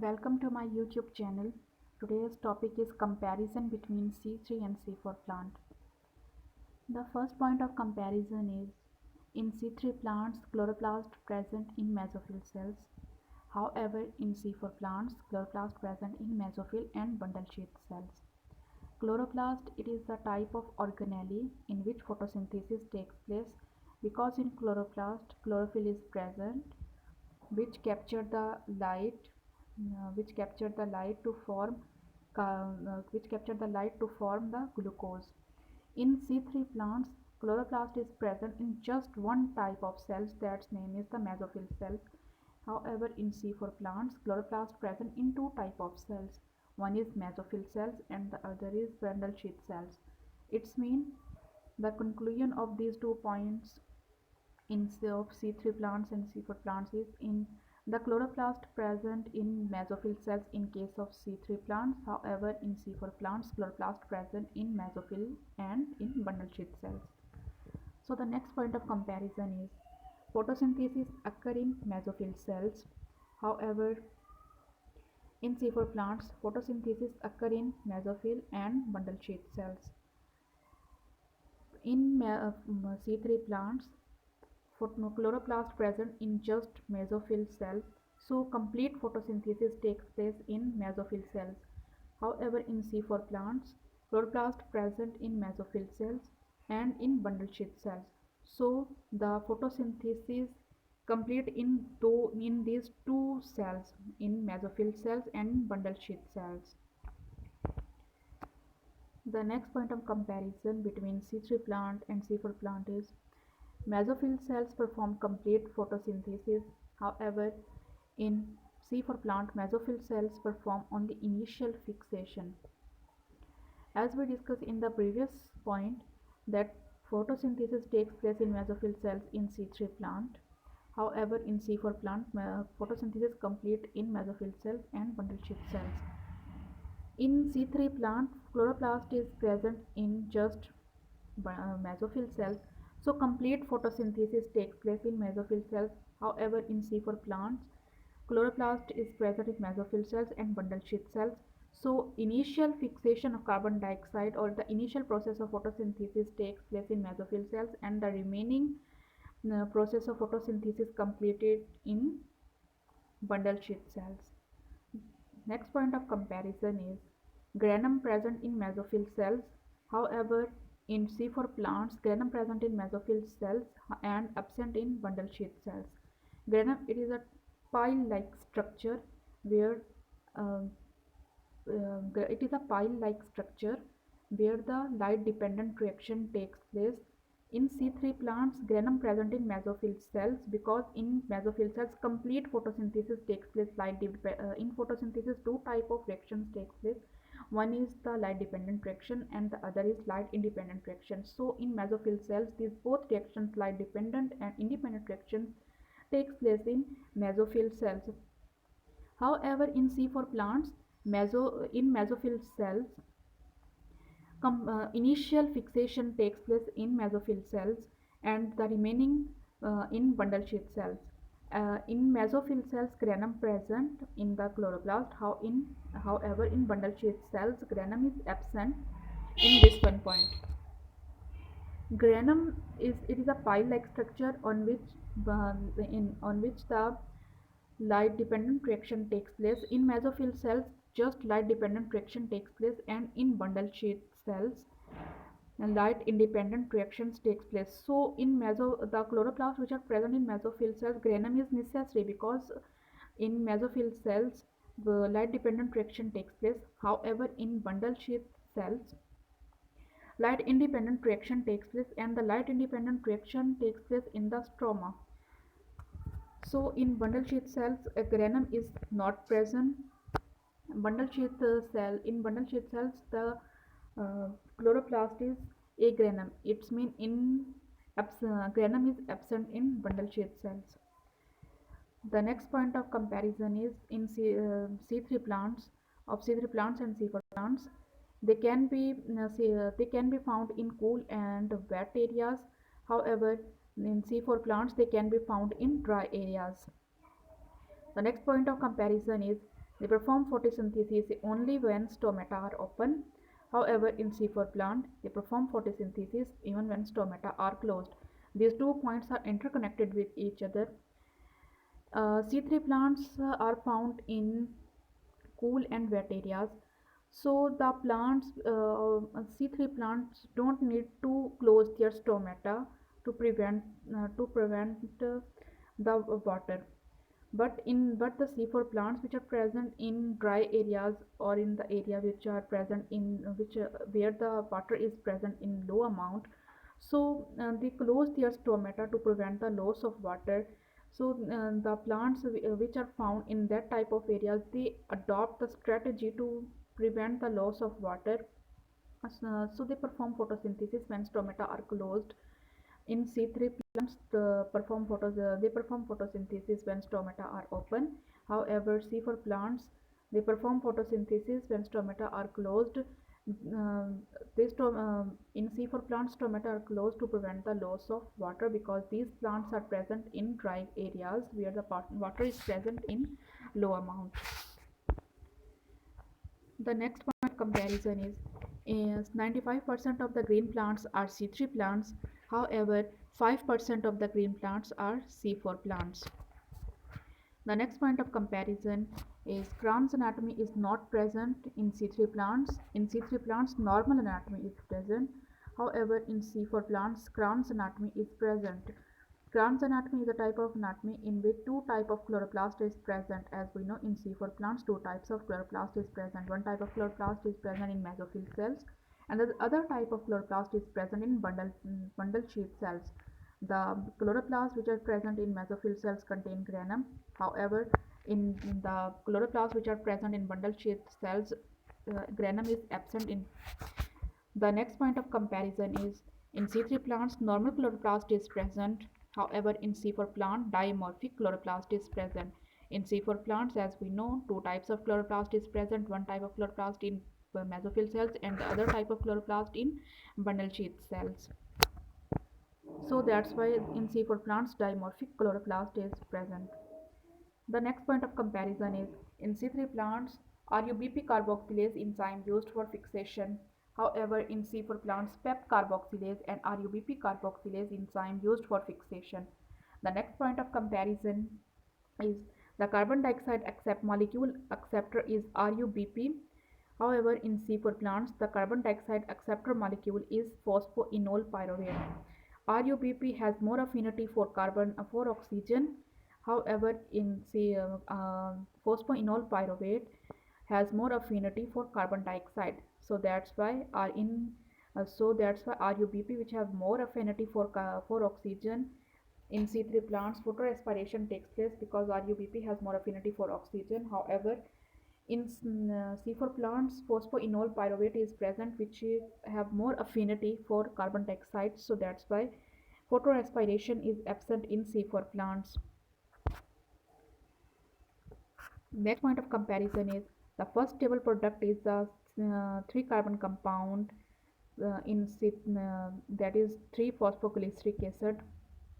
Welcome to my YouTube channel. Today's topic is comparison between C3 and C4 plant. The first point of comparison is in C3 plants chloroplast present in mesophyll cells. However, in C4 plants chloroplast present in mesophyll and bundle sheath cells. Chloroplast it is the type of organelle in which photosynthesis takes place because in chloroplast chlorophyll is present which capture the light to form the glucose. In C3 plants, chloroplast is present in just one type of cells, that's name is the mesophyll cells. However, in C4 plants, chloroplast present in two type of cells. One is mesophyll cells and the other is bundle sheath cells. It's mean the conclusion of these 2 points in of C3 plants and C4 plants is in the chloroplast present in mesophyll cells in case of C3 plants. However, in C4 plants, chloroplast present in mesophyll and in bundle sheath cells. So the next point of comparison is photosynthesis occur in mesophyll cells. However, in C4 plants, photosynthesis occur in mesophyll and bundle sheath cells. In C3 plants, chloroplast present in just mesophyll cells, so complete photosynthesis takes place in mesophyll cells. However, in C4 plants, chloroplast present in mesophyll cells and in bundle sheath cells, so the photosynthesis complete in these two cells, in mesophyll cells and bundle sheath cells. The next point of comparison between C3 plant and C4 plant is mesophyll cells perform complete photosynthesis. However, in C4 plant, mesophyll cells perform only initial fixation. As we discussed in the previous point that photosynthesis takes place in mesophyll cells in C3 plant. However, in C4 plant, photosynthesis complete in mesophyll cells and bundle sheath cells. In C3 plant, chloroplast is present in just mesophyll cells, so complete photosynthesis takes place in mesophyll cells. However, in C4 plants, chloroplast is present in mesophyll cells and bundle sheath cells, so initial fixation of carbon dioxide or the initial process of photosynthesis takes place in mesophyll cells and the remaining process of photosynthesis completed in bundle sheath cells. Next point of comparison is granum present in mesophyll cells. However, in C4 plants, granum present in mesophyll cells and absent in bundle sheath cells. Granum it is a pile-like structure where uh, the light dependent reaction takes place. In C3 plants, granum present in mesophyll cells because in mesophyll cells complete photosynthesis takes place. In photosynthesis, two type of reactions takes place. One is the light dependent reaction and the other is light independent reaction. So in mesophyll cells, these both reactions, light dependent and independent reactions, takes place in mesophyll cells. However, in C4 plants, in mesophyll cells, initial fixation takes place in mesophyll cells and the remaining in bundle sheath cells. In mesophyll cells, granum present in the chloroplast. However, in bundle sheath cells, granum is absent in this one point. Granum is a pile-like structure on which the light dependent reaction takes place. In mesophyll cells, just light dependent reaction takes place, and in bundle sheath cells, light independent reactions takes place. So in the chloroplasts which are present in mesophyll cells, granum is necessary because in mesophyll cells the light dependent reaction takes place. However, in bundle sheath cells, light independent reaction takes place and the light independent reaction takes place in the stroma. So in bundle sheath cells, a granum is not present. Bundle sheath cell in bundle sheath cells, the chloroplast is agranum. It's mean granum is absent in bundle sheath cells. The next point of comparison is in C3 plants of C3 plants and C4 plants. They can be found in cool and wet areas. However, in C4 plants they can be found in dry areas. The next point of comparison is They perform photosynthesis only when stomata are open. However, in C4 plant, they perform photosynthesis even when stomata are closed. These 2 points are interconnected with each other. C3 plants are found in cool and wet areas. So the C3 plants don't need to close their stomata to prevent the water. But the C4 plants which are present in dry areas or in the area which are present in which where the water is present in low amount, so they close their stomata to prevent the loss of water. So the plants which are found in that type of areas, they adopt the strategy to prevent the loss of water. So they perform photosynthesis when stomata are closed. In C3 plants, they perform photosynthesis when stomata are open. However, C4 plants, they perform photosynthesis when stomata are closed. In C4 plants, stomata are closed to prevent the loss of water, because these plants are present in dry areas where the water is present in low amount. The next point of comparison is 95% of the green plants are C3 plants. However, 5% of the green plants are C4 plants. The next point of comparison is Cron's anatomy is not present in C3 plants. In C3 plants, normal anatomy is present. However, in C4 plants, Cron's anatomy is present. Cron's anatomy is a type of anatomy in which two types of chloroplast is present. As we know, in C4 plants, two types of chloroplast is present. One type of chloroplast is present in mesophyll cells, and the other type of chloroplast is present in bundle sheath cells. The chloroplasts which are present in mesophyll cells contain granum. However, in the chloroplasts which are present in bundle sheath cells, granum is absent in. The next point of comparison is in C3 plants, normal chloroplast is present. However, in C4 plant, dimorphic chloroplast is present. In C4 plants, as we know, two types of chloroplast is present. One type of chloroplast in mesophyll cells and the other type of chloroplast in bundle sheath cells. So that's why in C4 plants, dimorphic chloroplast is present. The next point of comparison is in C3 plants, RuBP carboxylase enzyme used for fixation. However, in C4 plants, PEP carboxylase and RuBP carboxylase enzyme used for fixation. The next point of comparison is the carbon dioxide accept molecule acceptor is RuBP. However, in C4 plants, the carbon dioxide acceptor molecule is phosphoenol pyruvate. RuBP has more affinity for oxygen. However, in phosphoenol pyruvate has more affinity for carbon dioxide. So that's why RuBP, which have more affinity for oxygen, in C3 plants photorespiration takes place because RuBP has more affinity for oxygen. However, in C4 plants, phosphoenol pyruvate is present, which have more affinity for carbon dioxide. So that's why photorespiration is absent in C4 plants. Next point of comparison is the first stable product is the 3-carbon compound that is 3-phosphoglyceric acid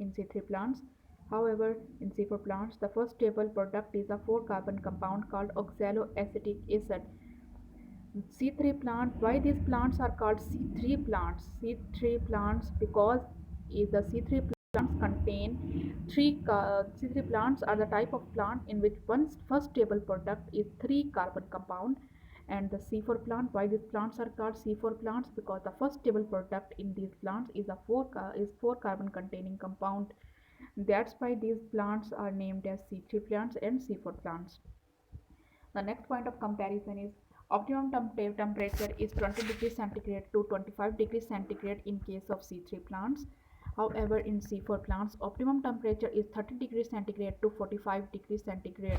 in C3 plants. However, in C4 plants, the first stable product is a 4-carbon compound called oxaloacetic acid. C3 plant, why these plants are called C3 plants? C3 plants because the C3 plants contain C3 plants are the type of plant in which one first stable product is 3-carbon compound. And the C4 plant, why these plants are called C4 plants? Because the first stable product in these plants is 4-carbon containing compound. That's why these plants are named as C3 plants and C4 plants. The next point of comparison is optimum temperature is 20 degrees centigrade to 25 degrees centigrade in case of C3 plants. However, in C4 plants, optimum temperature is 30 degrees centigrade to 45 degrees centigrade.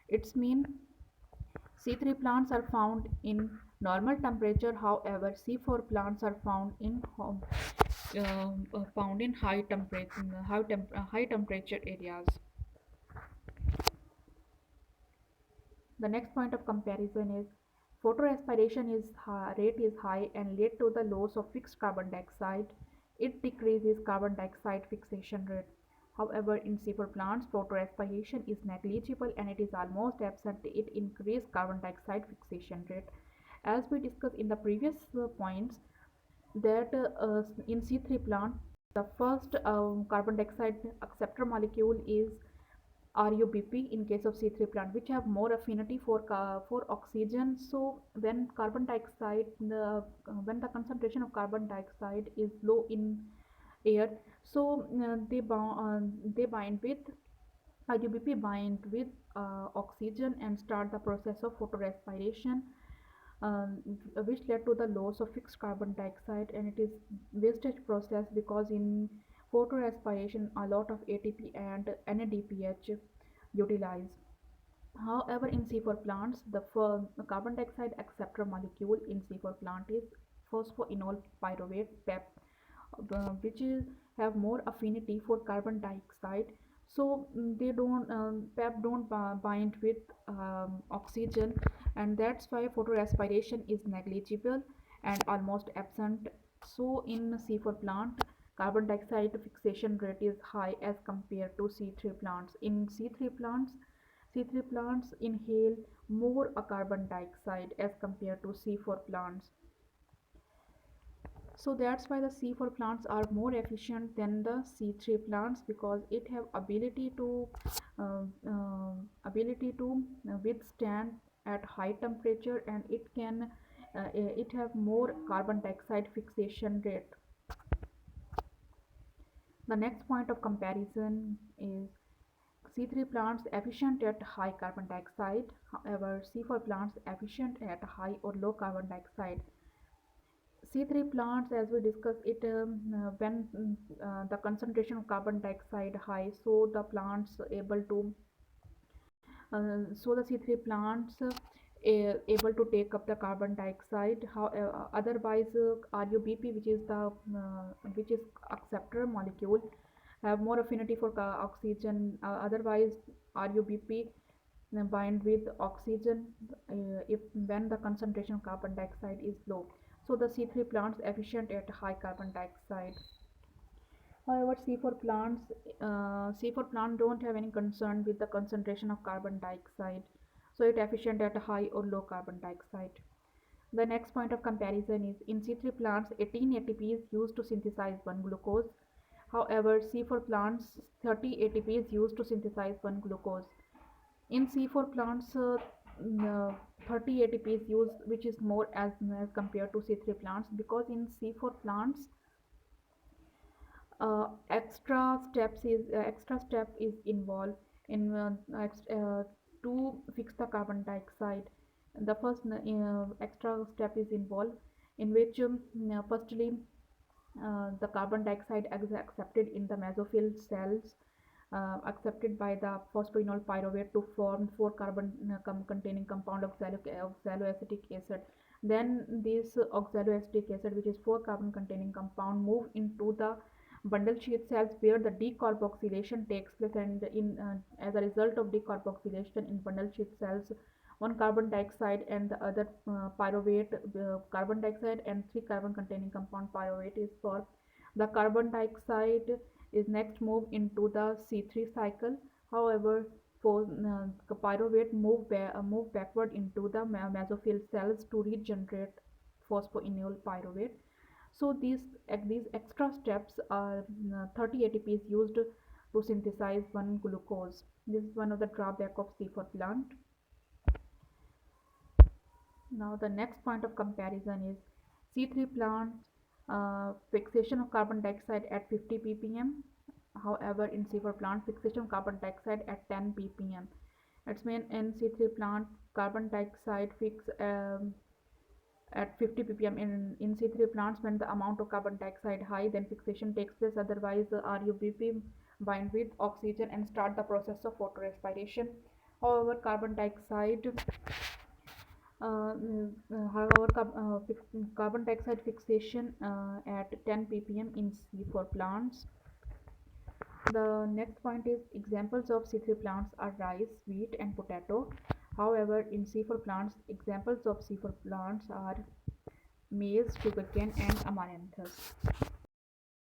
It's mean C3 plants are found in normal temperature. However, C4 plants are found in high temperature areas. The next point of comparison is photorespiration rate is high and lead to the loss of fixed carbon dioxide. It decreases carbon dioxide fixation rate. However, in C4 plants, photorespiration is negligible and it is almost absent. It increases carbon dioxide fixation rate. As we discussed in the previous points, that in C3 plant, the first carbon dioxide acceptor molecule is RUBP in case of C3 plant, which have more affinity for oxygen. So when the concentration of carbon dioxide is low in air, so they bind with IUBP bind with oxygen and start the process of photorespiration, which led to the loss of fixed carbon dioxide, and it is wastage process because in photorespiration a lot of ATP and NADPH utilize. However, in C4 plants, the carbon dioxide acceptor molecule in C4 plant is phosphoenol pyruvate PEP, which have more affinity for carbon dioxide. So they don't PEP don't bind with oxygen, and that's why photorespiration is negligible and almost absent. So in C4 plant, carbon dioxide fixation rate is high as compared to C3 plants. In C3 plants inhale more carbon dioxide as compared to C4 plants. So that's why the C4 plants are more efficient than the C3 plants, because it have uh, ability to withstand at high temperature, and it have more carbon dioxide fixation rate. The next point of comparison is C3 plants efficient at high carbon dioxide, however C4 plants efficient at high or low carbon dioxide. C3 plants, as we discussed it, when the concentration of carbon dioxide high, so the plants able to so the C3 plants able to take up the carbon dioxide. However, otherwise RUBP, which is acceptor molecule, have more affinity for oxygen. Otherwise RUBP bind with oxygen if when the concentration of carbon dioxide is low. So the C3 plants efficient at high carbon dioxide. However, C4 plant don't have any concern with the concentration of carbon dioxide, so it efficient at high or low carbon dioxide. The next point of comparison is in C3 plants 18 ATP is used to synthesize 1 glucose. However, C4 plants 30 ATP is used to synthesize 1 glucose. In C4 plants, 30 ATP is used, which is more as compared to C3 plants, because in C4 plants extra step is involved in to fix the carbon dioxide. The first extra step is involved, in which firstly the carbon dioxide is accepted in the mesophyll cells, accepted by the phosphoenol pyruvate to form 4 carbon containing compound oxaloacetic acid. Then this oxaloacetic acid, which is 4 carbon containing compound, move into the bundle sheath cells where the decarboxylation takes place, and as a result of decarboxylation in bundle sheath cells, one carbon dioxide and the other pyruvate carbon dioxide and 3 carbon containing compound pyruvate is formed. The carbon dioxide is next moved into the C3 cycle. However, for pyruvate move backward into the mesophyll cells to regenerate phosphoenol pyruvate. So these extra steps are 30 ATP is used to synthesize 1 glucose. This is one of the drawback of C4 plant. Now the next point of comparison is C3 plant fixation of carbon dioxide at 50 ppm. However, in C4 plant fixation of carbon dioxide at 10 ppm. It's mean in C3 plant carbon dioxide fix at 50 ppm. In C3 plants, when the amount of carbon dioxide high, then fixation takes place. Otherwise RUBP bind with oxygen and start the process of photorespiration. However, carbon dioxide fixation at 10 ppm in C4 plants. The next point is examples of C3 plants are rice, wheat and potato. However, in C4 plants, examples of C4 plants are maize, sugarcane and amaranthus.